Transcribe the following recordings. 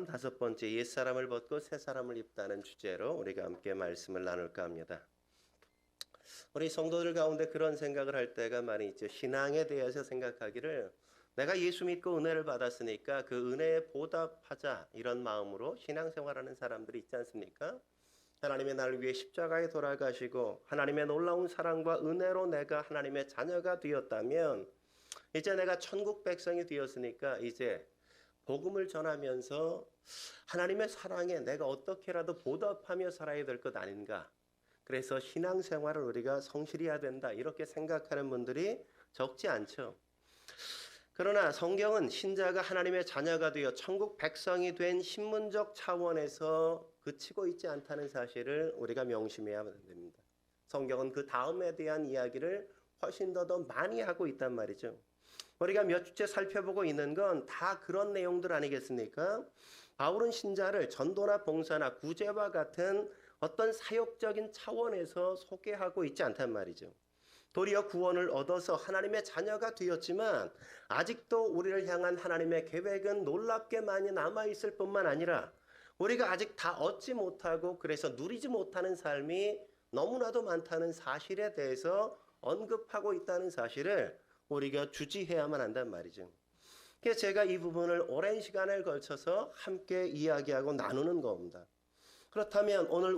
다섯 번째, 옛사람을 벗고 새사람을 입다는 주제로 우리가 함께 말씀을 나눌까 합니다. 우리 성도들 가운데 그런 생각을 할 때가 많이 있죠. 신앙에 대해서 생각하기를 내가 예수 믿고 은혜를 받았으니까 그 은혜에 보답하자, 이런 마음으로 신앙생활하는 사람들이 있지 않습니까? 하나님의 나를 위해 십자가에 돌아가시고 하나님의 놀라운 사랑과 은혜로 내가 하나님의 자녀가 되었다면, 이제 내가 천국 백성이 되었으니까 이제 복음을 전하면서 하나님의 사랑에 내가 어떻게라도 보답하며 살아야 될 것 아닌가. 그래서 신앙생활을 우리가 성실히 해야 된다, 이렇게 생각하는 분들이 적지 않죠. 그러나 성경은 신자가 하나님의 자녀가 되어 천국 백성이 된 신문적 차원에서 그치고 있지 않다는 사실을 우리가 명심해야 됩니다. 성경은 그 다음에 대한 이야기를 훨씬 더 많이 하고 있단 말이죠. 우리가 몇 주째 살펴보고 있는 건 다 그런 내용들 아니겠습니까? 바울은 신자를 전도나 봉사나 구제와 같은 어떤 사역적인 차원에서 소개하고 있지 않단 말이죠. 도리어 구원을 얻어서 하나님의 자녀가 되었지만 아직도 우리를 향한 하나님의 계획은 놀랍게 많이 남아있을 뿐만 아니라 우리가 아직 다 얻지 못하고 그래서 누리지 못하는 삶이 너무나도 많다는 사실에 대해서 언급하고 있다는 사실을 우리가 주지해야만 한단 말이죠. 그래서 제가 이 부분을 오랜 시간을 걸쳐서 함께 이야기하고 나누는 겁니다. 그렇다면 오늘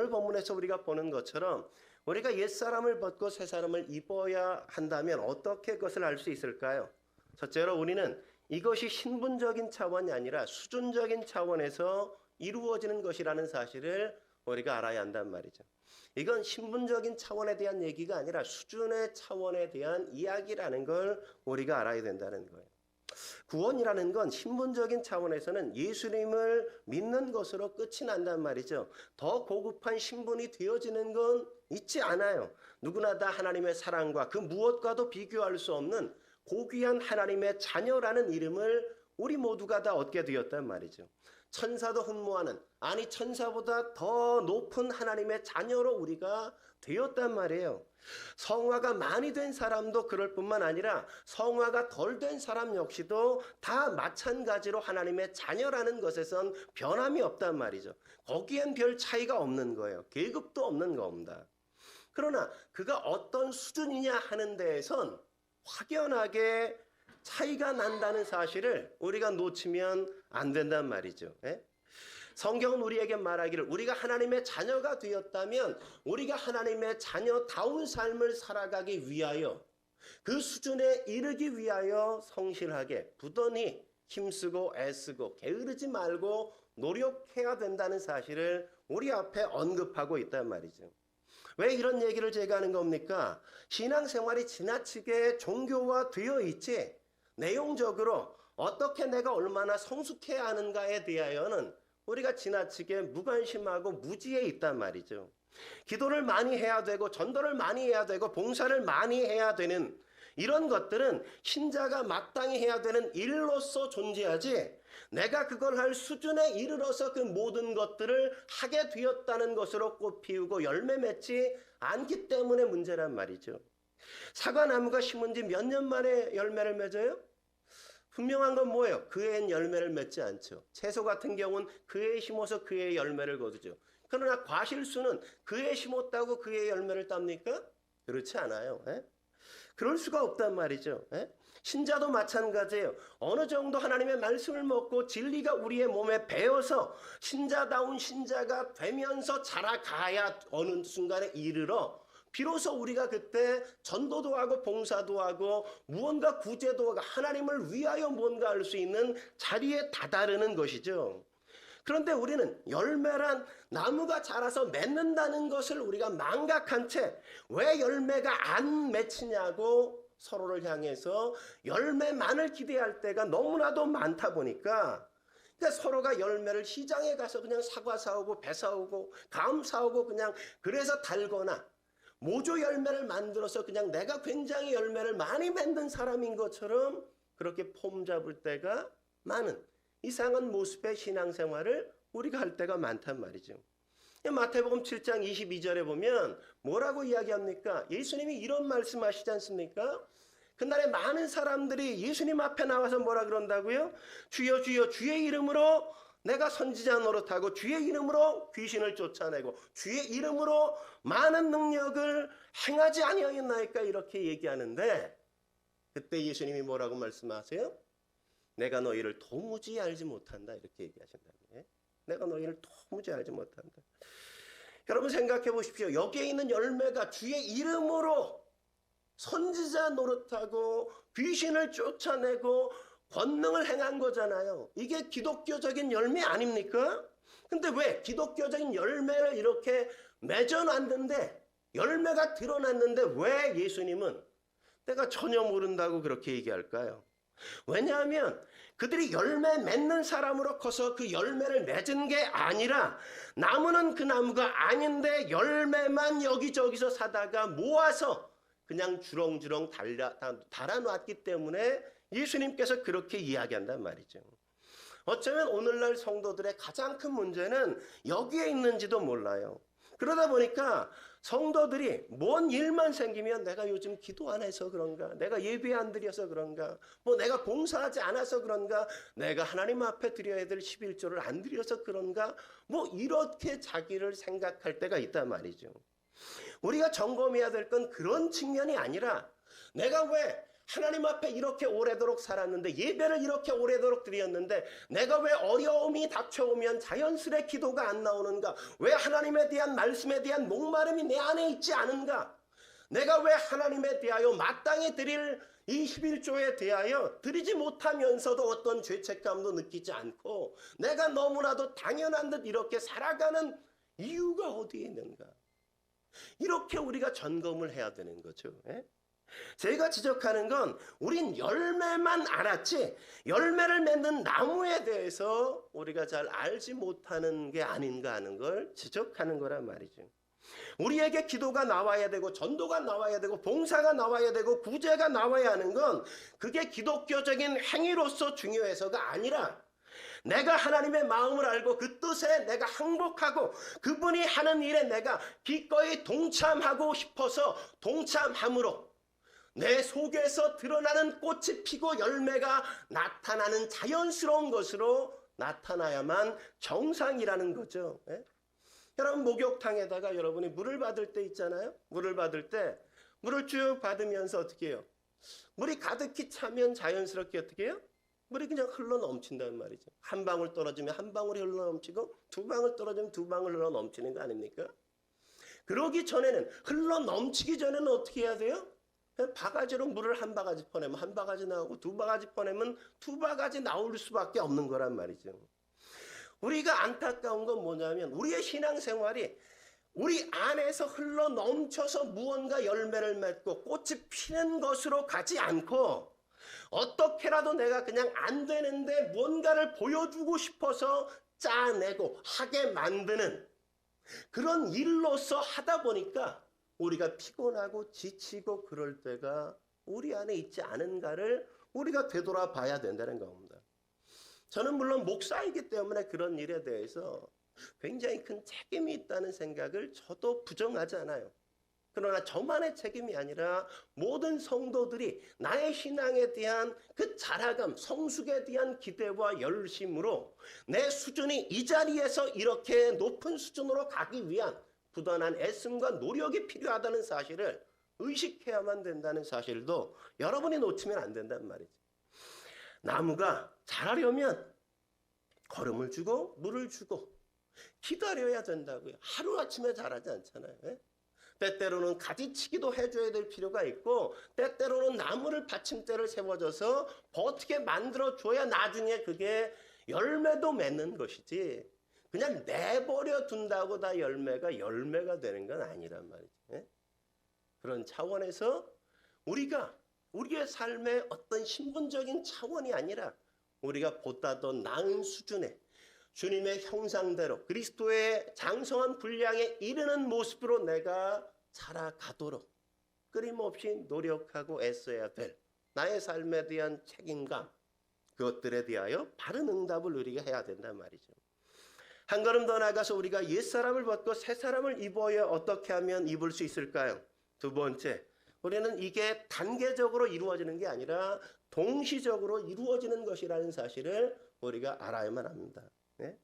본문에서 우리가 보는 것처럼 우리가 옛사람을 벗고 새사람을 입어야 한다면 어떻게 그것을 알 수 있을까요? 첫째로 우리는 이것이 신분적인 차원이 아니라 수준적인 차원에서 이루어지는 것이라는 사실을 우리가 알아야 한단 말이죠. 이건 신분적인 차원에 대한 얘기가 아니라 수준의 차원에 대한 이야기라는 걸 우리가 알아야 된다는 거예요. 구원이라는 건 신분적인 차원에서는 예수님을 믿는 것으로 끝이 난단 말이죠. 더 고급한 신분이 되어지는 건 있지 않아요. 누구나 다 하나님의 사랑과 그 무엇과도 비교할 수 없는 고귀한 하나님의 자녀라는 이름을 우리 모두가 다 얻게 되었단 말이죠. 천사도 흠모하는, 아니 천사보다 더 높은 하나님의 자녀로 우리가 되었단 말이에요. 성화가 많이 된 사람도 그럴 뿐만 아니라 성화가 덜 된 사람 역시도 다 마찬가지로 하나님의 자녀라는 것에선 변함이 없단 말이죠. 거기엔 별 차이가 없는 거예요. 계급도 없는 겁니다. 그러나 그가 어떤 수준이냐 하는 데에선 확연하게 차이가 난다는 사실을 우리가 놓치면 안 된단 말이죠. 성경은 우리에게 말하기를 우리가 하나님의 자녀가 되었다면 우리가 하나님의 자녀다운 삶을 살아가기 위하여 그 수준에 이르기 위하여 성실하게 부단히 힘쓰고 애쓰고 게으르지 말고 노력해야 된다는 사실을 우리 앞에 언급하고 있단 말이죠. 왜 이런 얘기를 제가 하는 겁니까? 신앙생활이 지나치게 종교화되어 있지 내용적으로 어떻게 내가 얼마나 성숙해야 하는가에 대하여는 우리가 지나치게 무관심하고 무지해 있단 말이죠. 기도를 많이 해야 되고 전도를 많이 해야 되고 봉사를 많이 해야 되는 이런 것들은 신자가 마땅히 해야 되는 일로서 존재하지 내가 그걸 할 수준에 이르러서 그 모든 것들을 하게 되었다는 것으로 꽃 피우고 열매 맺지 않기 때문에 문제란 말이죠. 사과나무가 심은 지 몇 년 만에 열매를 맺어요? 분명한 건 뭐예요? 그 해엔 열매를 맺지 않죠. 채소 같은 경우는 그 해에 심어서 그 해에 열매를 거두죠. 그러나 과실수는 그 해에 심었다고 그 해에 열매를 땁니까? 그렇지 않아요. 그럴 수가 없단 말이죠. 신자도 마찬가지예요. 어느 정도 하나님의 말씀을 먹고 진리가 우리의 몸에 배어서 신자다운 신자가 되면서 자라가야 어느 순간에 이르러 비로소 우리가 그때 전도도 하고 봉사도 하고 무언가 구제도 하고 하나님을 위하여 뭔가 할 수 있는 자리에 다다르는 것이죠. 그런데 우리는 열매란 나무가 자라서 맺는다는 것을 우리가 망각한 채 왜 열매가 안 맺히냐고 서로를 향해서 열매만을 기대할 때가 너무나도 많다 보니까 그러니까 서로가 열매를 시장에 가서 그냥 사과 사오고 배 사오고 감 사오고 그냥 그래서 달거나 모조 열매를 만들어서 그냥 내가 굉장히 열매를 많이 맺는 사람인 것처럼 그렇게 폼 잡을 때가 많은 이상한 모습의 신앙생활을 우리가 할 때가 많단 말이죠. 마태복음 7장 22절에 보면 뭐라고 이야기합니까? 예수님이 이런 말씀하시지 않습니까? 그날에 많은 사람들이 예수님 앞에 나와서 뭐라 그런다고요? 주여 주여 주의 이름으로 내가 선지자 노릇하고 주의 이름으로 귀신을 쫓아내고 주의 이름으로 많은 능력을 행하지 아니하였나이까 이렇게 얘기하는데 그때 예수님이 뭐라고 말씀하세요? 내가 너희를 도무지 알지 못한다 이렇게 얘기하신다고요. 내가 너희를 도무지 알지 못한다. 여러분 생각해 보십시오. 여기에 있는 열매가 주의 이름으로 선지자 노릇하고 귀신을 쫓아내고 권능을 행한 거잖아요. 이게 기독교적인 열매 아닙니까? 근데 왜 기독교적인 열매를 이렇게 맺어놨는데 열매가 드러났는데 왜 예수님은 내가 전혀 모른다고 그렇게 얘기할까요? 왜냐하면 그들이 열매 맺는 사람으로 커서 그 열매를 맺은 게 아니라 나무는 그 나무가 아닌데 열매만 여기저기서 사다가 모아서 그냥 주렁주렁 달아놨기 때문에 예수님께서 그렇게 이야기한단 말이죠. 어쩌면 오늘날 성도들의 가장 큰 문제는 여기에 있는지도 몰라요. 그러다 보니까 성도들이 뭔 일만 생기면 내가 요즘 기도 안 해서 그런가, 내가 예배 안 드려서 그런가, 뭐 내가 봉사하지 않아서 그런가, 내가 하나님 앞에 드려야 될 11조를 안 드려서 그런가, 뭐 이렇게 자기를 생각할 때가 있단 말이죠. 우리가 점검해야 될 건 그런 측면이 아니라 내가 왜 하나님 앞에 이렇게 오래도록 살았는데 예배를 이렇게 오래도록 드렸는데 내가 왜 어려움이 닥쳐오면 자연스레 기도가 안 나오는가? 왜 하나님에 대한 말씀에 대한 목마름이 내 안에 있지 않은가? 내가 왜 하나님에 대하여 마땅히 드릴 이 11조에 대하여 드리지 못하면서도 어떤 죄책감도 느끼지 않고 내가 너무나도 당연한 듯 이렇게 살아가는 이유가 어디에 있는가? 이렇게 우리가 점검을 해야 되는 거죠. 제가 지적하는 건 우린 열매만 알았지 열매를 맺는 나무에 대해서 우리가 잘 알지 못하는 게 아닌가 하는 걸 지적하는 거란 말이죠. 우리에게 기도가 나와야 되고 전도가 나와야 되고 봉사가 나와야 되고 구제가 나와야 하는 건 그게 기독교적인 행위로서 중요해서가 아니라 내가 하나님의 마음을 알고 그 뜻에 내가 항복하고 그분이 하는 일에 내가 기꺼이 동참하고 싶어서 동참함으로 내 속에서 드러나는 꽃이 피고 열매가 나타나는 자연스러운 것으로 나타나야만 정상이라는 거죠. 여러분 목욕탕에다가 여러분이 물을 받을 때 있잖아요. 물을 받을 때 물을 쭉 받으면서 어떻게 해요? 물이 가득히 차면 자연스럽게 어떻게 해요? 물이 그냥 흘러 넘친다는 말이죠. 한 방울 떨어지면 한 방울이 흘러 넘치고 두 방울 떨어지면 두 방울 흘러 넘치는 거 아닙니까? 그러기 전에는 흘러 넘치기 전에는 어떻게 해야 돼요? 바가지로 물을 한 바가지 퍼내면 한 바가지 나오고 두 바가지 퍼내면 두 바가지 나올 수밖에 없는 거란 말이죠. 우리가 안타까운 건 뭐냐면 우리의 신앙생활이 우리 안에서 흘러 넘쳐서 무언가 열매를 맺고 꽃이 피는 것으로 가지 않고 어떻게라도 내가 그냥 안 되는데 뭔가를 보여주고 싶어서 짜내고 하게 만드는 그런 일로서 하다 보니까 우리가 피곤하고 지치고 그럴 때가 우리 안에 있지 않은가를 우리가 되돌아봐야 된다는 겁니다. 저는 물론 목사이기 때문에 그런 일에 대해서 굉장히 큰 책임이 있다는 생각을 저도 부정하지 않아요. 그러나 저만의 책임이 아니라 모든 성도들이 나의 신앙에 대한 그 자라감, 성숙에 대한 기대와 열심으로 내 수준이 이 자리에서 이렇게 높은 수준으로 가기 위한 부단한 애씀과 노력이 필요하다는 사실을 의식해야만 된다는 사실도 여러분이 놓치면 안 된단 말이죠. 나무가 자라려면 거름을 주고 물을 주고 기다려야 된다고요. 하루아침에 자라지 않잖아요. 때때로는 가지치기도 해줘야 될 필요가 있고 때때로는 나무를 받침대를 세워줘서 버티게 만들어줘야 나중에 그게 열매도 맺는 것이지 그냥 내버려 둔다고 다 열매가 되는 건 아니란 말이죠. 그런 차원에서 우리가 우리의 삶의 어떤 신분적인 차원이 아니라 우리가 보다 더 나은 수준의 주님의 형상대로 그리스도의 장성한 분량에 이르는 모습으로 내가 살아가도록 끊임없이 노력하고 애써야 될 나의 삶에 대한 책임감 그것들에 대하여 바른 응답을 우리가 해야 된단 말이죠. 한 걸음 더 나아가서 우리가 옛사람을 벗고 새사람을 입어야 어떻게 하면 입을 수 있을까요? 두 번째, 우리는 이게 단계적으로 이루어지는 게 아니라 동시적으로 이루어지는 것이라는 사실을 우리가 알아야만 합니다. 네?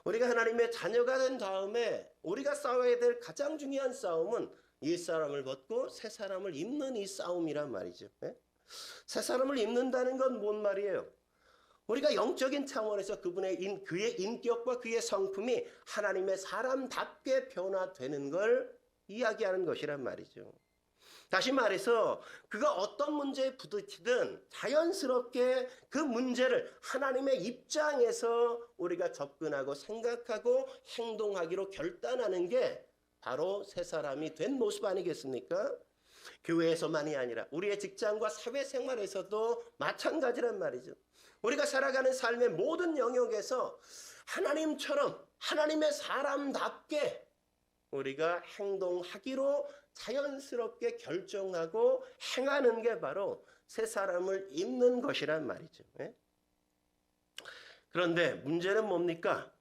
우리가 하나님의 자녀가 된 다음에 우리가 싸워야 될 가장 중요한 싸움은 옛사람을 벗고 새 사람을 입는 이 싸움이란 말이죠. 네? 새 사람을 입는다는 건 뭔 말이에요? 우리가 영적인 차원에서 그의 인격과 그의 성품이 하나님의 사람답게 변화되는 걸 이야기하는 것이란 말이죠. 다시 말해서 그가 어떤 문제에 부딪히든 자연스럽게 그 문제를 하나님의 입장에서 우리가 접근하고 생각하고 행동하기로 결단하는 게 바로 새 사람이 된 모습 아니겠습니까? 교회에서만이 아니라 우리의 직장과 사회생활에서도 마찬가지란 말이죠. 우리가 살아가는 삶의 모든 영역에서 하나님처럼 하나님의 사람답게 우리가 행동하기로 자연스럽게 결정하고 행하는 게 바로 새 사람을 입는 것이란 말이죠. 그런데 문제는 뭡니까?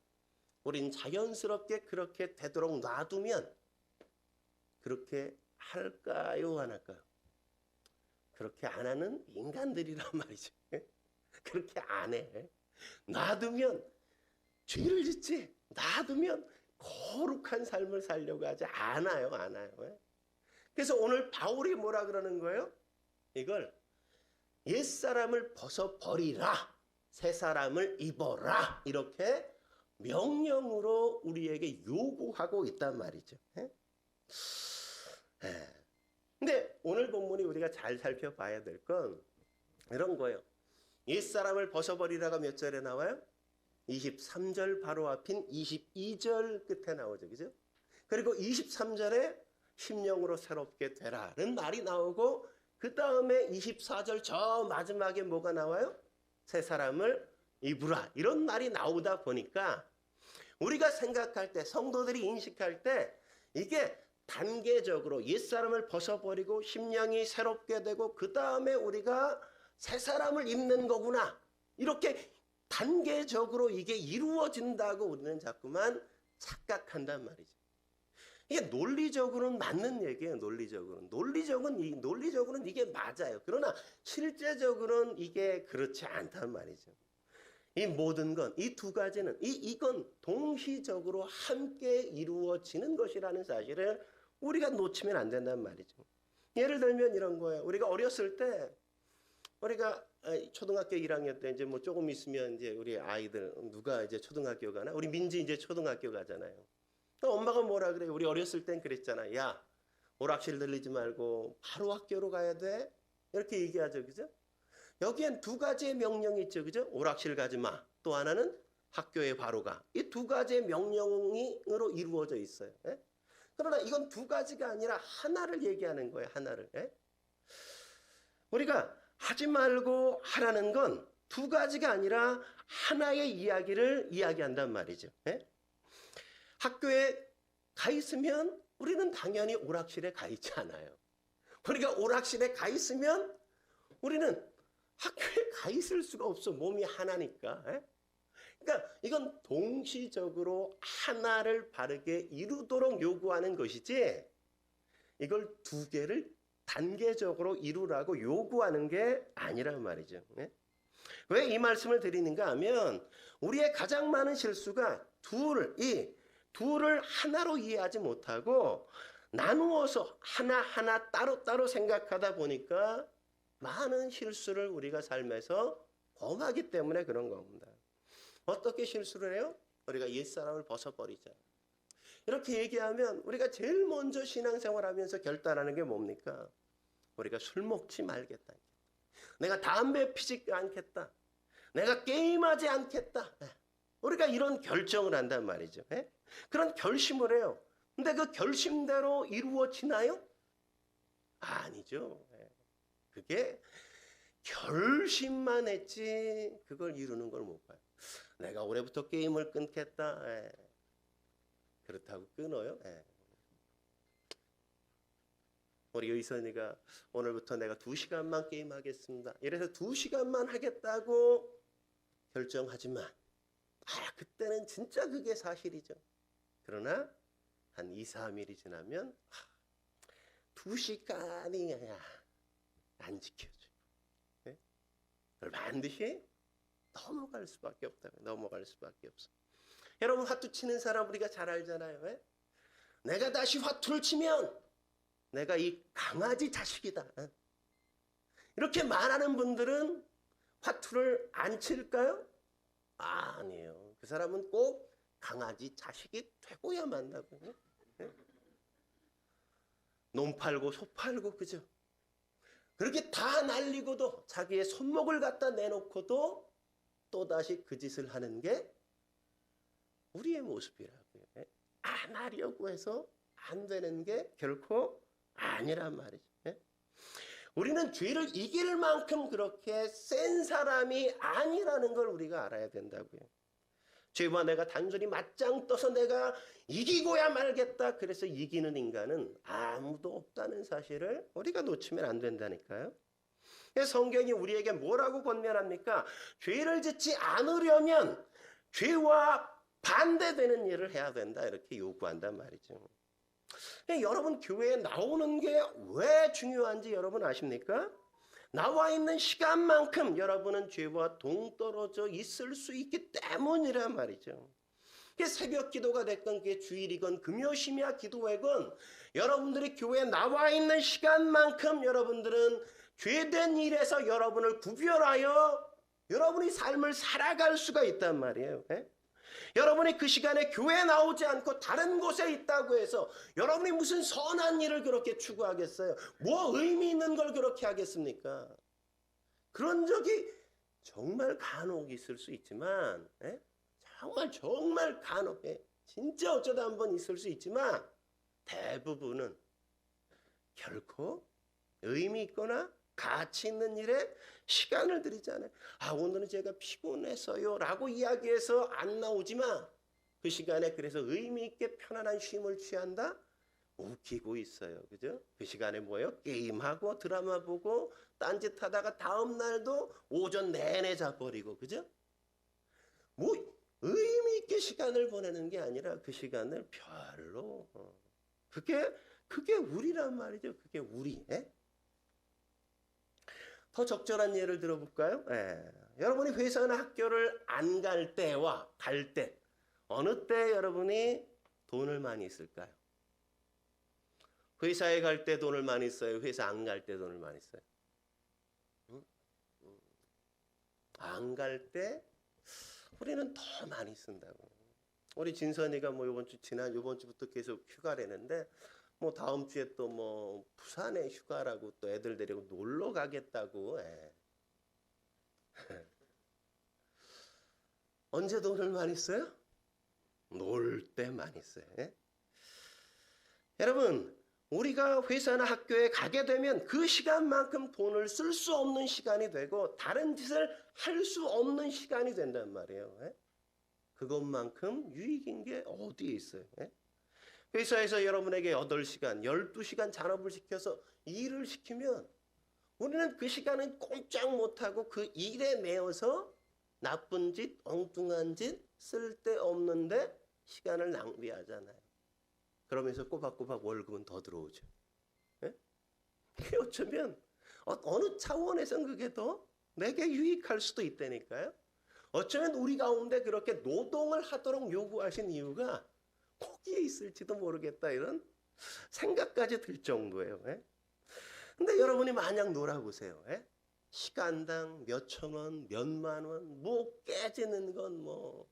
우린 자연스럽게 그렇게 되도록 놔두면 그렇게 할까요? 안 할까요? 그렇게 안 하는 인간들이란 말이죠. 그렇게 안 해. 놔두면 죄를 짓지. 놔두면 거룩한 삶을 살려고 하지 않아요. 그래서 오늘 바울이 뭐라 그러는 거예요? 이걸 옛사람을 벗어버리라. 새 사람을 입어라. 이렇게 명령으로 우리에게 요구하고 있단 말이죠. 근데 오늘 본문이 우리가 잘 살펴봐야 될 건 이런 거예요. 옛사람을 벗어버리라가 몇 절에 나와요? 23절 바로 앞인 22절 끝에 나오죠. 그죠? 그리고 23절에 심령으로 새롭게 되라는 말이 나오고 그 다음에 24절 저 마지막에 뭐가 나와요? 새 사람을 입으라. 이런 말이 나오다 보니까 우리가 생각할 때 성도들이 인식할 때 이게 단계적으로 옛사람을 벗어버리고 심령이 새롭게 되고 그 다음에 우리가 새 사람을 입는 거구나. 이렇게 단계적으로 이게 이루어진다고 우리는 자꾸만 착각한단 말이죠. 이게 논리적으로는 맞는 얘기예요. 논리적으로는 이게 맞아요. 그러나 실제적으로는 이게 그렇지 않단 말이죠. 이 모든 건, 이 두 가지는, 이건 동시적으로 함께 이루어지는 것이라는 사실을 우리가 놓치면 안 된단 말이죠. 예를 들면 이런 거예요. 우리가 어렸을 때, 우리가 초등학교 1학년 때 이제 뭐 조금 있으면 이제 우리 아이들 누가 이제 초등학교 가나? 우리 민지 이제 초등학교 가잖아요. 엄마가 뭐라 그래요? 우리 어렸을 땐 그랬잖아. 야, 오락실 들리지 말고 바로 학교로 가야 돼. 이렇게 얘기하죠. 그죠? 여기엔 두 가지의 명령이 있죠. 그죠? 오락실 가지 마. 또 하나는 학교에 바로 가. 이 두 가지의 명령으로 이루어져 있어요. 그러나 이건 두 가지가 아니라 하나를 얘기하는 거예요. 하나를. 우리가 하지 말고 하라는 건 두 가지가 아니라 하나의 이야기를 이야기한단 말이죠. 학교에 가 있으면 우리는 당연히 오락실에 가 있지 않아요. 우리가 오락실에 가 있으면 우리는 학교에 가 있을 수가 없어. 몸이 하나니까. 그러니까 이건 동시적으로 하나를 바르게 이루도록 요구하는 것이지 이걸 두 개를 단계적으로 이루라고 요구하는 게 아니란 말이죠. 왜 이 말씀을 드리는가 하면 우리의 가장 많은 실수가 둘을 하나로 이해하지 못하고 나누어서 하나하나 따로따로 생각하다 보니까 많은 실수를 우리가 삶에서 범하기 때문에 그런 겁니다. 어떻게 실수를 해요? 우리가 옛사람을 벗어버리자. 이렇게 얘기하면 우리가 제일 먼저 신앙생활하면서 결단하는 게 뭡니까? 우리가 술 먹지 말겠다. 내가 담배 피지 않겠다. 내가 게임하지 않겠다. 우리가 이런 결정을 한단 말이죠. 그런 결심을 해요. 근데 그 결심대로 이루어지나요? 아니죠. 그게 결심만 했지 그걸 이루는 걸 못 봐요. 내가 올해부터 게임을 끊겠다. 그렇다고 끊어요? 우리 의선이가 오늘부터 내가 2시간만 게임하겠습니다. 이래서 2시간만 하겠다고 결정하지만 그때는 진짜 그게 사실이죠. 그러나 한 2, 3일이 지나면 2시간이 안 지켜줘. 네? 그걸 반드시 넘어갈 수밖에 없다. 넘어갈 수밖에 없어. 여러분, 화투 치는 사람 우리가 잘 알잖아요. 네? 내가 다시 화투를 치면 내가 이 강아지 자식이다. 네? 이렇게 말하는 분들은 화투를 안 칠까요? 아니에요. 그 사람은 꼭 강아지 자식이 되고야 만다고요. 네? 놈 팔고 소 팔고 그죠? 그렇게 다 날리고도 자기의 손목을 갖다 내놓고도 또다시 그 짓을 하는 게 우리의 모습이라고요. 안 하려고 해서 안 되는 게 결코 아니란 말이죠. 우리는 죄를 이길 만큼 그렇게 센 사람이 아니라는 걸 우리가 알아야 된다고요. 죄와 내가 단순히 맞짱 떠서 내가 이기고야 말겠다 그래서 이기는 인간은 아무도 없다는 사실을 우리가 놓치면 안 된다니까요. 성경이 우리에게 뭐라고 권면합니까? 죄를 짓지 않으려면 죄와 반대되는 일을 해야 된다 이렇게 요구한단 말이죠. 여러분, 교회에 나오는 게 왜 중요한지 여러분 아십니까? 나와 있는 시간만큼 여러분은 죄와 동떨어져 있을 수 있기 때문이란 말이죠. 새벽 기도가 됐건 그게 주일이건 금요 심야 기도회건 여러분들이 교회에 나와 있는 시간만큼 여러분들은 죄된 일에서 여러분을 구별하여 여러분이 삶을 살아갈 수가 있단 말이에요. 여러분이 그 시간에 교회에 나오지 않고 다른 곳에 있다고 해서 여러분이 무슨 선한 일을 그렇게 추구하겠어요? 뭐 의미 있는 걸 그렇게 하겠습니까? 그런 적이 정말 간혹 있을 수 있지만 정말 간혹 진짜 어쩌다 한번 있을 수 있지만 대부분은 결코 의미 있거나 가치 있는 일에 시간을 들이지 않아요. 오늘은 제가 피곤해서요 라고 이야기해서 안 나오지만 그 시간에 그래서 의미 있게 편안한 쉼을 취한다? 웃기고 있어요. 그죠? 그 시간에 뭐예요? 게임하고 드라마 보고 딴짓하다가 다음 날도 오전 내내 자버리고 그죠? 뭐 의미 있게 시간을 보내는 게 아니라 그 시간을 별로 그게 우리란 말이죠. 그게 우리. 더 적절한 예를 들어볼까요? 여러분이 회사나 학교를 안 갈 때와 갈 때 어느 때 여러분이 돈을 많이 쓸까요? 회사에 갈 때 돈을 많이 써요? 회사 안 갈 때 돈을 많이 써요? 안 갈 때 우리는 더 많이 쓴다고. 우리 진선이가 뭐 요번 주부터 계속 휴가라는데 뭐 다음 주에 또 뭐 부산에 휴가라고 또 애들 데리고 놀러 가겠다고. 언제 돈을 많이 써요? 놀 때 많이 써요. 여러분, 우리가 회사나 학교에 가게 되면 그 시간만큼 돈을 쓸 수 없는 시간이 되고 다른 짓을 할 수 없는 시간이 된단 말이에요. 그것만큼 유익인 게 어디에 있어요? 회사에서 여러분에게 8시간, 12시간 잔업을 시켜서 일을 시키면 우리는 그 시간은 꼼짝 못하고 그 일에 매여서 나쁜 짓, 엉뚱한 짓, 쓸데없는데 시간을 낭비하잖아요. 그러면서 꼬박꼬박 월급은 더 들어오죠. 그게 어쩌면 어느 차원에선 그게 더 내게 유익할 수도 있다니까요. 어쩌면 우리 가운데 그렇게 노동을 하도록 요구하신 이유가 거기에 있을지도 모르겠다 이런 생각까지 들 정도예요. 근데 여러분이 만약 놀아보세요. 시간당 몇천 원, 몇만 원, 뭐 깨지는 건 뭐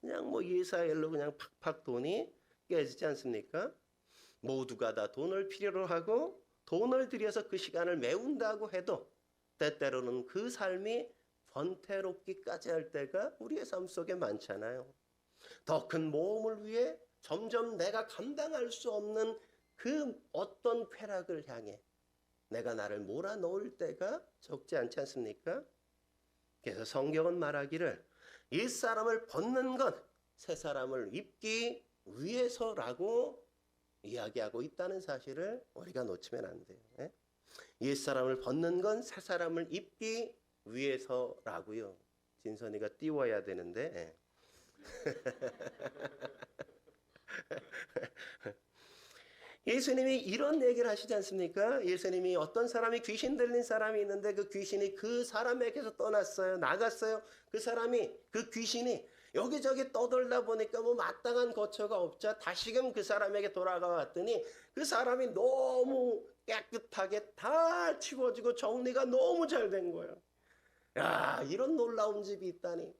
그냥 뭐 예사일로 그냥 팍팍 돈이 깨지지 않습니까? 모두가 다 돈을 필요로 하고 돈을 들여서 그 시간을 메운다고 해도 때때로는 그 삶이 번태롭기까지 할 때가 우리의 삶 속에 많잖아요. 더 큰 모험을 위해 점점 내가 감당할 수 없는 그 어떤 쾌락을 향해 내가 나를 몰아넣을 때가 적지 않지 않습니까? 그래서 성경은 말하기를 옛사람을 벗는 것 새사람을 입기 위해서라고 이야기하고 있다는 사실을 우리가 놓치면 안 돼요. 옛사람을 벗는 건 새사람을 입기 위해서라고요. 진선이가 띄워야 되는데 예수님이 이런 얘기를 하시지 않습니까? 예수님이 어떤 사람이 귀신 들린 사람이 있는데 그 귀신이 그 사람에게서 떠났어요. 나갔어요. 그 귀신이 여기저기 떠돌다 보니까 뭐 마땅한 거처가 없자 다시금 그 사람에게 돌아가 왔더니 그 사람이 너무 깨끗하게 다 치워지고 정리가 너무 잘 된 거예요. 야, 이런 놀라운 집이 있다니.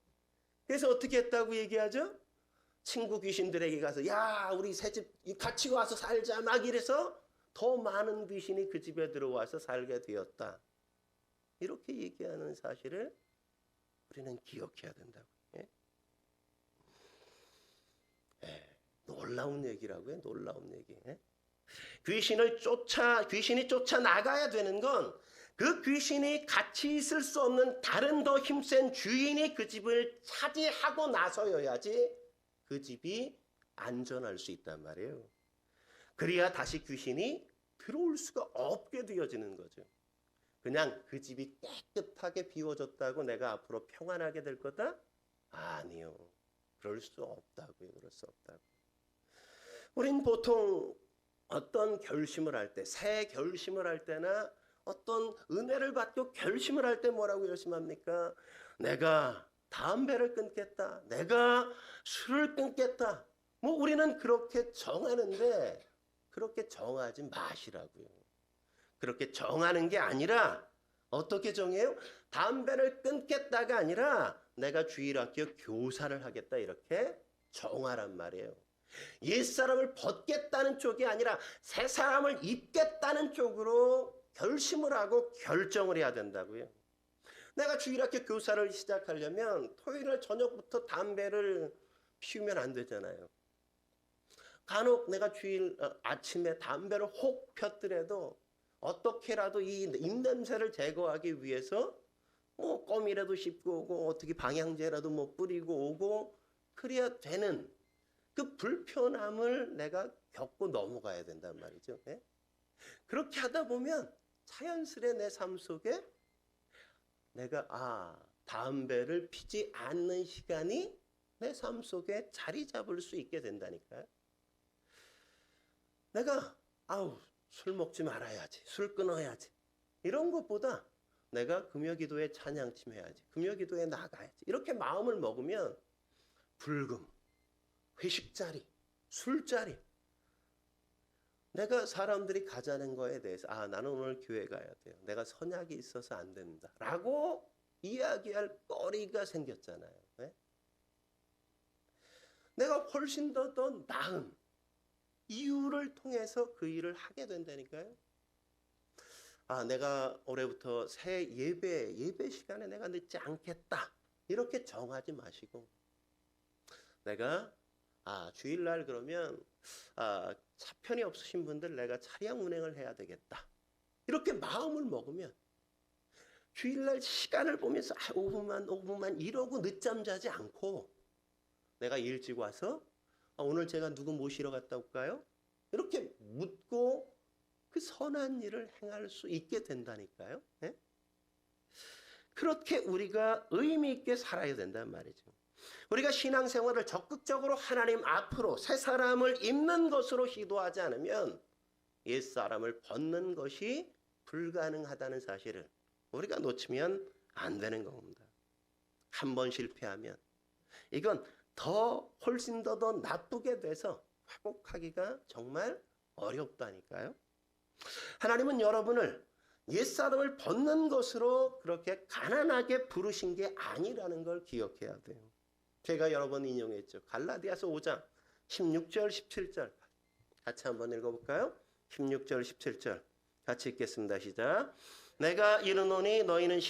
그래서 어떻게 했다고 얘기하죠? 친구 귀신들에게 가서 야, 우리 새 집 같이 와서 살자 막 이래서 더 많은 귀신이 그 집에 들어와서 살게 되었다. 이렇게 얘기하는 사실을 우리는 기억해야 된다고. 예? 놀라운 얘기라고요. 놀라운 얘기. 예? 귀신이 쫓아 나가야 되는 건 그 귀신이 같이 있을 수 없는 다른 더 힘센 주인이 그 집을 차지하고 나서여야지 그 집이 안전할 수 있단 말이에요. 그래야 다시 귀신이 들어올 수가 없게 되어지는 거죠. 그냥 그 집이 깨끗하게 비워졌다고 내가 앞으로 평안하게 될 거다? 아니요. 그럴 수 없다고요. 그럴 수 없다고. 우린 보통 어떤 결심을 할 때, 새 결심을 할 때나 어떤 은혜를 받고 결심을 할 때 뭐라고 결심합니까? 내가 담배를 끊겠다. 내가 술을 끊겠다. 뭐 우리는 그렇게 정하는데 그렇게 정하지 마시라고요. 그렇게 정하는 게 아니라 어떻게 정해요? 담배를 끊겠다가 아니라 내가 주일학교 교사를 하겠다 이렇게 정하란 말이에요. 옛사람을 벗겠다는 쪽이 아니라 새 사람을 입겠다는 쪽으로 결심을 하고 결정을 해야 된다고요. 내가 주일학교 교사를 시작하려면 토요일 저녁부터 담배를 피우면 안 되잖아요. 간혹 내가 주일 아침에 담배를 혹 폈더라도 어떻게라도 이 입냄새를 제거하기 위해서 뭐 껌이라도 씹고 오고 어떻게 방향제라도 뭐 뿌리고 오고 그래야 되는 그 불편함을 내가 겪고 넘어가야 된단 말이죠. 네? 그렇게 하다 보면 자연스레 내 삶 속에 내가 담배를 피지 않는 시간이 내 삶 속에 자리 잡을 수 있게 된다니까요. 내가 술 먹지 말아야지, 술 끊어야지 이런 것보다 내가 금요기도에 찬양팀 해야지, 금요기도에 나가야지 이렇게 마음을 먹으면 불금, 회식 자리, 술자리 내가 사람들이 가자는 거에 대해서 나는 오늘 교회 가야 돼요. 내가 선약이 있어서 안 된다 라고 이야기할 거리가 생겼잖아요. 네? 내가 훨씬 더 나은 이유를 통해서 그 일을 하게 된다니까요. 내가 올해부터 새 예배 시간에 내가 늦지 않겠다 이렇게 정하지 마시고 내가 주일날 그러면 차편이 없으신 분들 내가 차량 운행을 해야 되겠다 이렇게 마음을 먹으면 주일날 시간을 보면서 5분만 이러고 늦잠 자지 않고 내가 일찍 와서 오늘 제가 누구 모시러 갔다 올까요? 이렇게 묻고 그 선한 일을 행할 수 있게 된다니까요. 네? 그렇게 우리가 의미 있게 살아야 된단 말이죠. 우리가 신앙생활을 적극적으로 하나님 앞으로 새 사람을 입는 것으로 시도하지 않으면 옛사람을 벗는 것이 불가능하다는 사실을 우리가 놓치면 안 되는 겁니다. 한 번 실패하면 이건 훨씬 더 나쁘게 돼서 회복하기가 정말 어렵다니까요. 하나님은 여러분을 옛사람을 벗는 것으로 그렇게 가난하게 부르신 게 아니라는 걸 기억해야 돼요. 제가 여러 번 인용했죠. 갈라디아서 5장 16절 17절 같이 한번 읽어볼까요? 16절 17절 같이 읽겠습니다. 시작. 내가 이르노니 너희는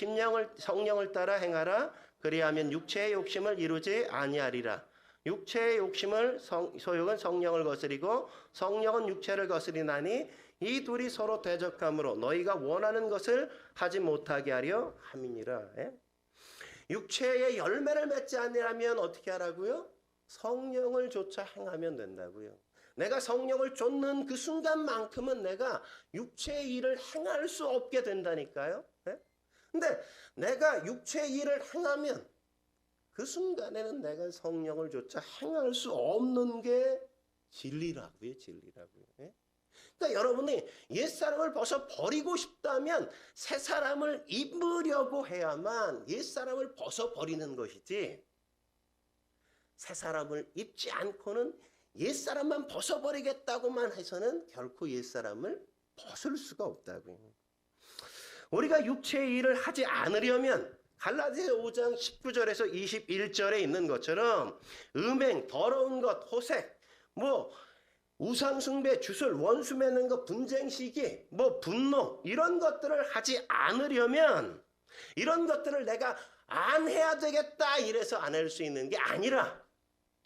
성령을 따라 행하라. 그리하면 육체의 욕심을 이루지 아니하리라. 육체의 욕심을 소욕은 성령을 거스리고 성령은 육체를 거스리나니 이 둘이 서로 대적함으로 너희가 원하는 것을 하지 못하게 하려 함이니라. 육체의 열매를 맺지 않으려면 어떻게 하라고요? 성령을 쫓아 행하면 된다고요. 내가 성령을 쫓는 그 순간만큼은 내가 육체의 일을 행할 수 없게 된다니까요. 근데 내가 육체의 일을 행하면 그 순간에는 내가 성령을 쫓아 행할 수 없는 게 진리라고요. 진리라고요. 그러니까 여러분이 옛사람을 벗어버리고 싶다면 새 사람을 입으려고 해야만 옛사람을 벗어버리는 것이지, 새 사람을 입지 않고는 옛사람만 벗어버리겠다고만 해서는 결코 옛사람을 벗을 수가 없다고요. 우리가 육체의 일을 하지 않으려면 갈라디아서 5장 19절에서 21절에 있는 것처럼 음행, 더러운 것, 호색, 우상숭배, 주술, 원수 맺는 것, 분쟁 시기, 분노, 이런 것들을 하지 않으려면, 이런 것들을 내가 안 해야 되겠다 이래서 안 할 수 있는 게 아니라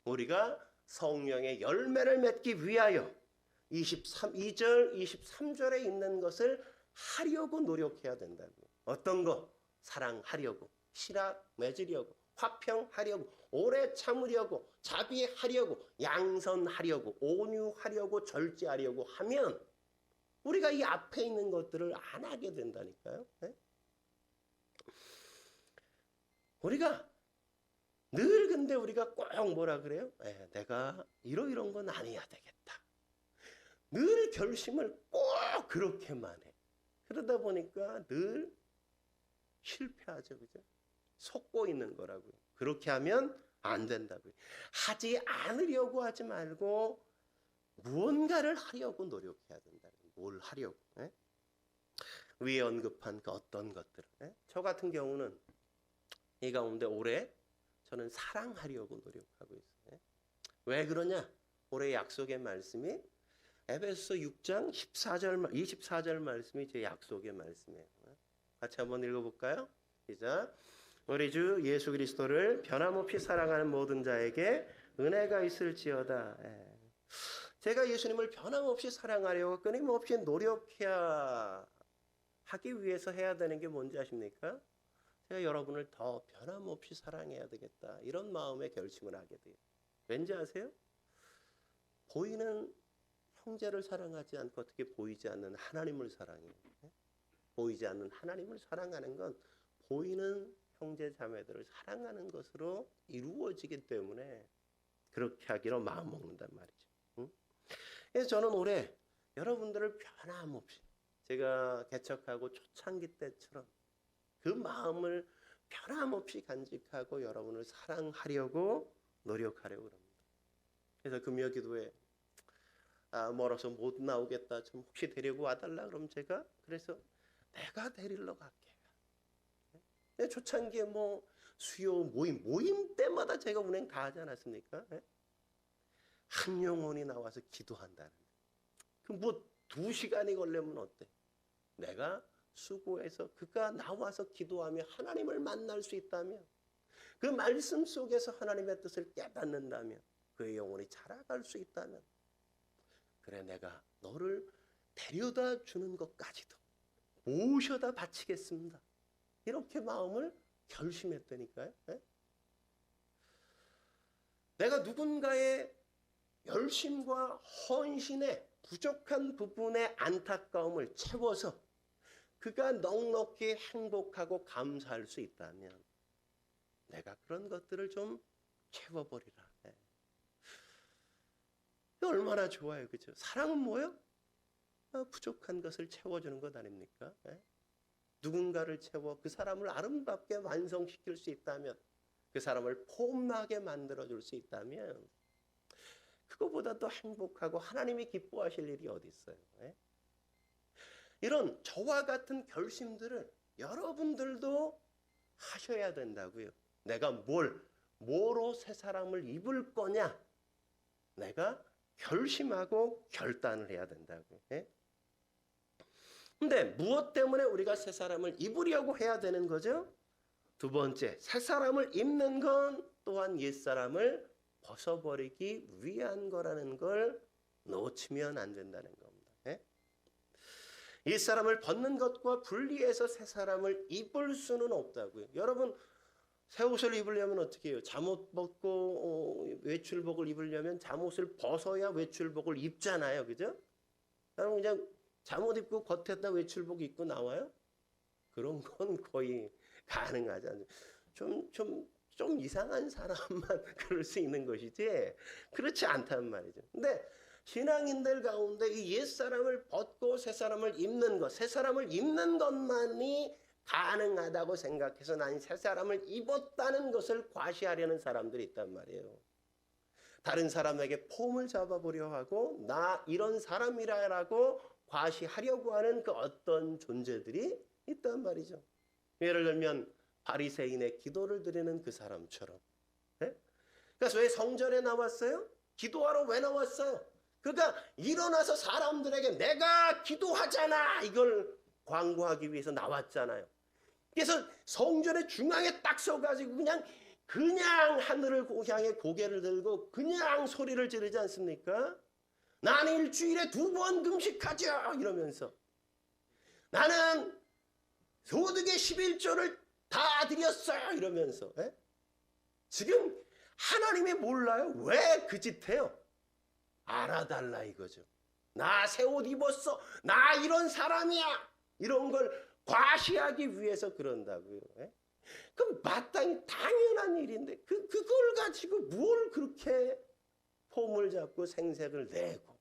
우리가 성령의 열매를 맺기 위하여 22절, 23절에 있는 것을 하려고 노력해야 된다고요. 어떤 거? 사랑하려고, 실학 맺으려고, 화평하려고, 오래 참으려고, 자비하려고, 양선하려고, 온유하려고, 절제하려고 하면 우리가 이 앞에 있는 것들을 안 하게 된다니까요. 네? 우리가 늘 근데 우리가 꼭 뭐라 그래요? 내가 이런 건 안 해야 되겠다. 늘 결심을 꼭 그렇게만 해. 그러다 보니까 늘 실패하죠. 그죠? 속고 있는 거라고요. 그렇게 하면 안 된다고요. 하지 않으려고 하지 말고 무언가를 하려고 노력해야 된다. 뭘 하려고? 예? 위에 언급한 그 어떤 것들. 예? 저 같은 경우는 이 가운데 올해 저는 사랑하려고 노력하고 있어요. 예? 왜 그러냐? 올해 약속의 말씀이 에베소서 6장 24절 말씀이 제 약속의 말씀이에요. 같이 한번 읽어볼까요? 시작. 우리 주 예수 그리스도를 변함없이 사랑하는 모든 자에게 은혜가 있을지어다. 제가 예수님을 변함없이 사랑하려고 끊임없이 노력해야 하기 위해서 해야 되는 게 뭔지 아십니까? 제가 여러분을 더 변함없이 사랑해야 되겠다. 이런 마음의 결심을 하게 돼요. 왠지 아세요? 보이는 형제를 사랑하지 않고 어떻게 보이지 않는 하나님을 사랑해요. 보이지 않는 하나님을 사랑하는 건 보이는 형제 자매들을 사랑하는 것으로 이루어지기 때문에 그렇게 하기로 마음먹는단 말이죠. 응? 그래서 저는 올해 여러분들을 변함없이 제가 개척하고 초창기 때처럼 그 마음을 변함없이 간직하고 여러분을 사랑하려고 노력하려고 합니다. 그래서 금요 기도에 멀어서 못 나오겠다. 좀 혹시 데리고 와달라 그러면 제가 그래서 내가 데리러 갈게. 초창기에 수요 모임 때마다 제가 운행 다 하지 않았습니까? 한 영혼이 나와서 기도한다는. 그 2시간이 걸리면 어때? 내가 수고해서 그가 나와서 기도하며 하나님을 만날 수 있다면, 그 말씀 속에서 하나님의 뜻을 깨닫는다면, 그의 영혼이 자라갈 수 있다면, 그래 내가 너를 데려다 주는 것까지도 모셔다 바치겠습니다. 이렇게 마음을 결심했다니까요. 내가 누군가의 열심과 헌신의 부족한 부분의 안타까움을 채워서 그가 넉넉히 행복하고 감사할 수 있다면 내가 그런 것들을 좀 채워버리라. 얼마나 좋아요. 그죠? 사랑은 뭐예요? 부족한 것을 채워주는 것 아닙니까? 누군가를 채워 그 사람을 아름답게 완성시킬 수 있다면, 그 사람을 폼나게 만들어줄 수 있다면 그거보다 더 행복하고 하나님이 기뻐하실 일이 어디 있어요? 이런 저와 같은 결심들을 여러분들도 하셔야 된다고요. 내가 뭐로 새 사람을 입을 거냐? 내가 결심하고 결단을 해야 된다고요. 근데 무엇 때문에 우리가 새 사람을 입으려고 해야 되는 거죠? 두 번째, 새 사람을 입는 건 또한 옛 사람을 벗어버리기 위한 거라는 걸 놓치면 안 된다는 겁니다. 옛 사람을 벗는 것과 분리해서 새 사람을 입을 수는 없다고요. 여러분, 새 옷을 입으려면 어떻게 해요? 잠옷 벗고 외출복을 입으려면 잠옷을 벗어야 외출복을 입잖아요. 그죠? 여러분 그냥 잠옷 입고 겉에다 외출복 입고 나와요? 그런 건 거의 가능하지 않아요. 좀 이상한 사람만 그럴 수 있는 것이지 그렇지 않단 말이죠. 근데 신앙인들 가운데 이 옛사람을 벗고 새사람을 입는 것, 새사람을 입는 것만이 가능하다고 생각해서 난 새사람을 입었다는 것을 과시하려는 사람들이 있단 말이에요. 다른 사람에게 폼을 잡아보려 하고 나 이런 사람이라고 과시하려고 하는 그 어떤 존재들이 있단 말이죠. 예를 들면 바리새인의 기도를 드리는 그 사람처럼. 네? 그래서 왜 성전에 나왔어요? 기도하러 왜 나왔어요? 그러니까 일어나서 사람들에게 내가 기도하잖아 이걸 광고하기 위해서 나왔잖아요. 그래서 성전의 중앙에 딱 서가지고 그냥 하늘을 향해 고개를 들고 그냥 소리를 지르지 않습니까? 나는 일주일에 2번 금식하죠 이러면서 나는 소득의 11조를 다 드렸어요 이러면서 지금 하나님이 몰라요? 왜 그 짓 해요? 알아달라 이거죠. 나 새 옷 입었어. 나 이런 사람이야. 이런 걸 과시하기 위해서 그런다고요. 그럼 마땅히 당연한 일인데 그걸 가지고 뭘 그렇게 폼을 잡고 생색을 내고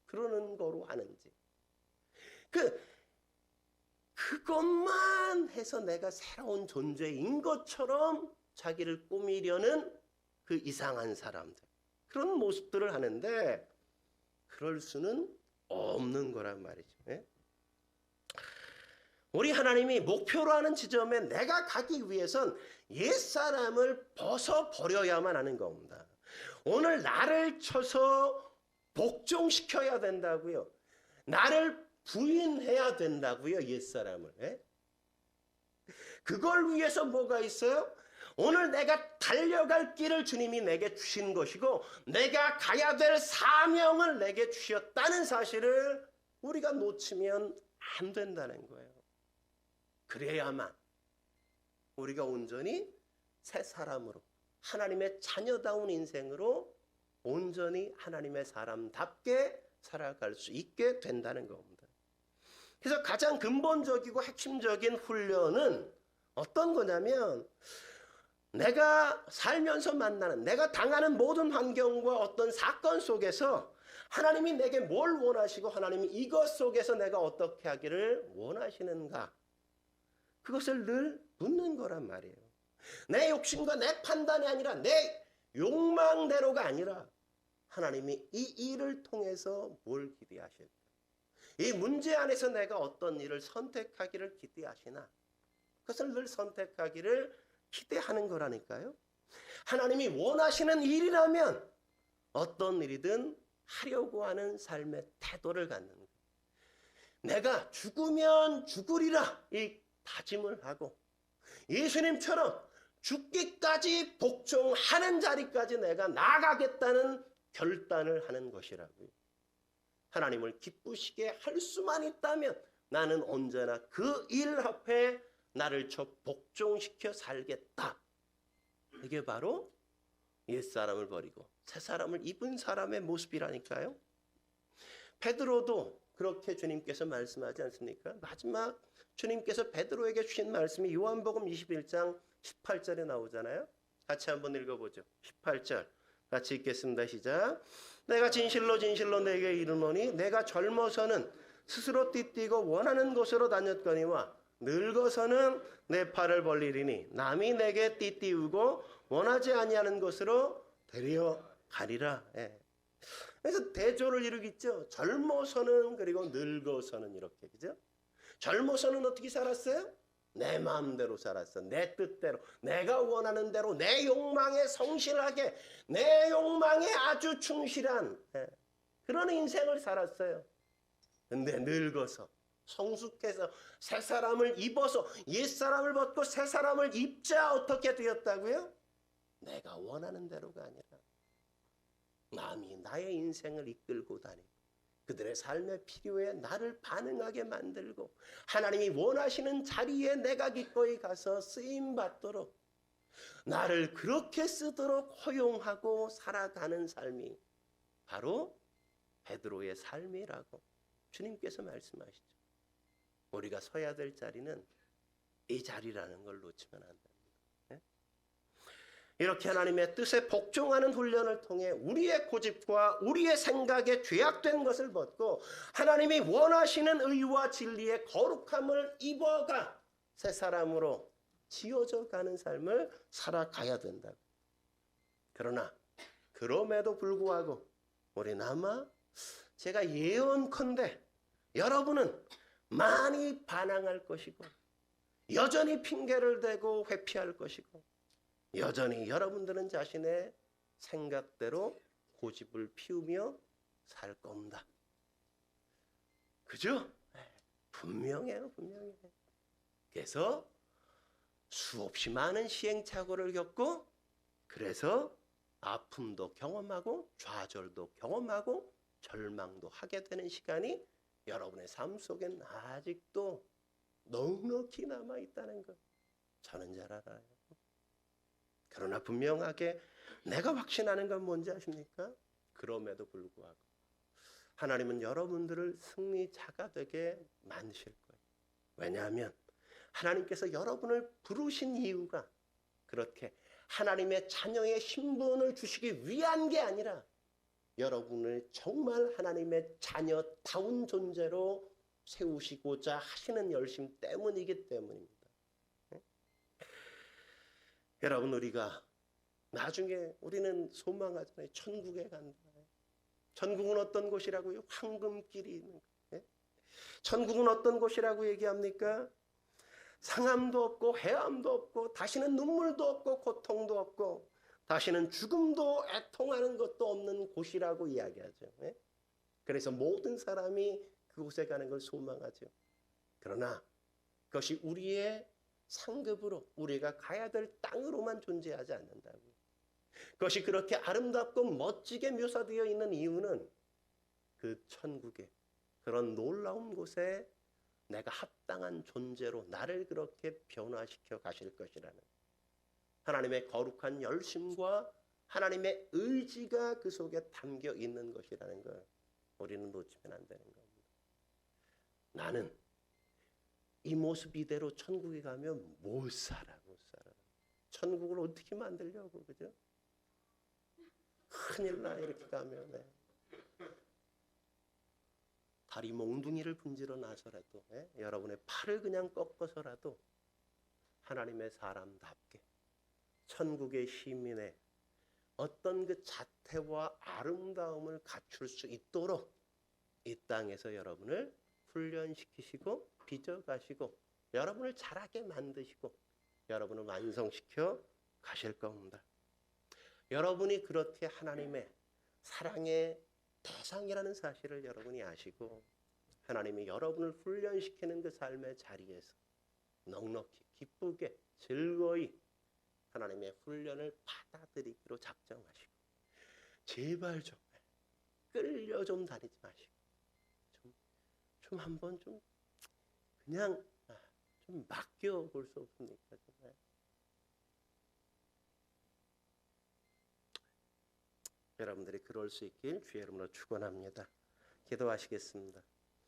그러는 거로 하는지. 그것만 해서 내가 새로운 존재인 것처럼 자기를 꾸미려는 그 이상한 사람들. 그런 모습들을 하는데 그럴 수는 없는 거란 말이죠. 우리 하나님이 목표로 하는 지점에 내가 가기 위해선 옛사람을 벗어버려야만 하는 겁니다. 오늘 나를 쳐서 복종시켜야 된다고요. 나를 부인해야 된다고요. 옛사람을. 그걸 위해서 뭐가 있어요? 오늘 내가 달려갈 길을 주님이 내게 주신 것이고 내가 가야 될 사명을 내게 주셨다는 사실을 우리가 놓치면 안 된다는 거예요. 그래야만 우리가 온전히 새 사람으로 하나님의 자녀다운 인생으로 온전히 하나님의 사람답게 살아갈 수 있게 된다는 겁니다. 그래서 가장 근본적이고 핵심적인 훈련은 어떤 거냐면 내가 살면서 만나는 내가 당하는 모든 환경과 어떤 사건 속에서 하나님이 내게 뭘 원하시고 하나님이 이것 속에서 내가 어떻게 하기를 원하시는가 그것을 늘 묻는 거란 말이에요. 내 욕심과 내 판단이 아니라 내 욕망대로가 아니라 하나님이 이 일을 통해서 뭘 기대하실까? 이 문제 안에서 내가 어떤 일을 선택하기를 기대하시나? 그것을 늘 선택하기를 기대하는 거라니까요. 하나님이 원하시는 일이라면 어떤 일이든 하려고 하는 삶의 태도를 갖는 거예요. 내가 죽으면 죽으리라 이 다짐을 하고 예수님처럼 죽기까지 복종하는 자리까지 내가 나가겠다는 결단을 하는 것이라고요. 하나님을 기쁘시게 할 수만 있다면 나는 언제나 그 일 앞에 나를 복종시켜 살겠다. 이게 바로 옛사람을 버리고 새사람을 입은 사람의 모습이라니까요. 베드로도 그렇게 주님께서 말씀하지 않습니까? 마지막 주님께서 베드로에게 주신 말씀이 요한복음 21장 18절에 나오잖아요. 같이 한번 읽어보죠. 18절 같이 읽겠습니다. 시작. 내가 진실로 진실로 내게 이르노니 내가 젊어서는 스스로 띠띠고 원하는 곳으로 다녔거니와 늙어서는 내 팔을 벌리리니 남이 내게 띠띠우고 원하지 아니하는 곳으로 데려가리라. 그래서 대조를 이루겠죠. 젊어서는 그리고 늙어서는 이렇게 그죠? 젊어서는 어떻게 살았어요? 내 마음대로 살았어. 내 뜻대로 내가 원하는 대로 내 욕망에 성실하게 내 욕망에 아주 충실한 그런 인생을 살았어요. 근데 늙어서 성숙해서 새 사람을 입어서 옛 사람을 벗고 새 사람을 입자 어떻게 되었다고요? 내가 원하는 대로가 아니라 남이 나의 인생을 이끌고 다니고 그들의 삶의 필요에 나를 반응하게 만들고 하나님이 원하시는 자리에 내가 기꺼이 가서 쓰임받도록 나를 그렇게 쓰도록 허용하고 살아가는 삶이 바로 베드로의 삶이라고 주님께서 말씀하시죠. 우리가 서야 될 자리는 이 자리라는 걸 놓치면 안 됩니다. 이렇게 하나님의 뜻에 복종하는 훈련을 통해 우리의 고집과 우리의 생각에 죄악된 것을 벗고 하나님이 원하시는 의와 진리의 거룩함을 입어가 새 사람으로 지어져 가는 삶을 살아가야 된다고. 그러나 그럼에도 불구하고 우리는 아마 제가 예언컨대 여러분은 많이 반항할 것이고 여전히 핑계를 대고 회피할 것이고 여전히 여러분들은 자신의 생각대로 고집을 피우며 살 겁니다. 그죠? 분명해요, 분명해요. 그래서 수없이 많은 시행착오를 겪고 그래서 아픔도 경험하고 좌절도 경험하고 절망도 하게 되는 시간이 여러분의 삶 속엔 아직도 넉넉히 남아있다는 것 저는 잘 알아요. 그러나 분명하게 내가 확신하는 건 뭔지 아십니까? 그럼에도 불구하고 하나님은 여러분들을 승리자가 되게 만드실 거예요. 왜냐하면 하나님께서 여러분을 부르신 이유가 그렇게 하나님의 자녀의 신분을 주시기 위한 게 아니라 여러분을 정말 하나님의 자녀다운 존재로 세우시고자 하시는 열심 때문이기 때문입니다. 여러분 우리가 나중에 우리는 소망하잖아요. 천국에 간다. 천국은 어떤 곳이라고요? 황금길이 있는 거. 천국은 어떤 곳이라고 얘기합니까? 상함도 없고 해함도 없고 다시는 눈물도 없고 고통도 없고 다시는 죽음도 애통하는 것도 없는 곳이라고 이야기하죠. 그래서 모든 사람이 그곳에 가는 걸 소망하죠. 그러나 그것이 우리의 상급으로 우리가 가야 될 땅으로만 존재하지 않는다고요. 그것이 그렇게 아름답고 멋지게 묘사되어 있는 이유는 그 천국에 그런 놀라운 곳에 내가 합당한 존재로 나를 그렇게 변화시켜 가실 것이라는 하나님의 거룩한 열심과 하나님의 의지가 그 속에 담겨 있는 것이라는 걸 우리는 놓치면 안 되는 겁니다. 나는 이 모습 이대로 천국에 가면 못 살아. 천국을 어떻게 만들려고, 그죠? 큰일 나, 이렇게 가면. 다리 몽둥이를 분지러 나서라도, 여러분의 팔을 그냥 꺾어서라도 하나님의 사람답게 천국의 시민의 어떤 그 자태와 아름다움을 갖출 수 있도록 이 땅에서 여러분을 훈련시키시고 빚어가시고 여러분을 자라게 만드시고 여러분을 완성시켜 가실 겁니다. 여러분이 그렇게 하나님의 사랑의 대상이라는 사실을 여러분이 아시고 하나님이 여러분을 훈련시키는 그 삶의 자리에서 넉넉히 기쁘게 즐거이 하나님의 훈련을 받아들이기로 작정하시고 제발 좀 끌려 좀 다니지 마시고 좀 한번 좀 그냥 좀 맡겨볼 수 없습니까? 정말. 여러분들이 그럴 수 있길 주의 이름으로 축원합니다. 기도하시겠습니다.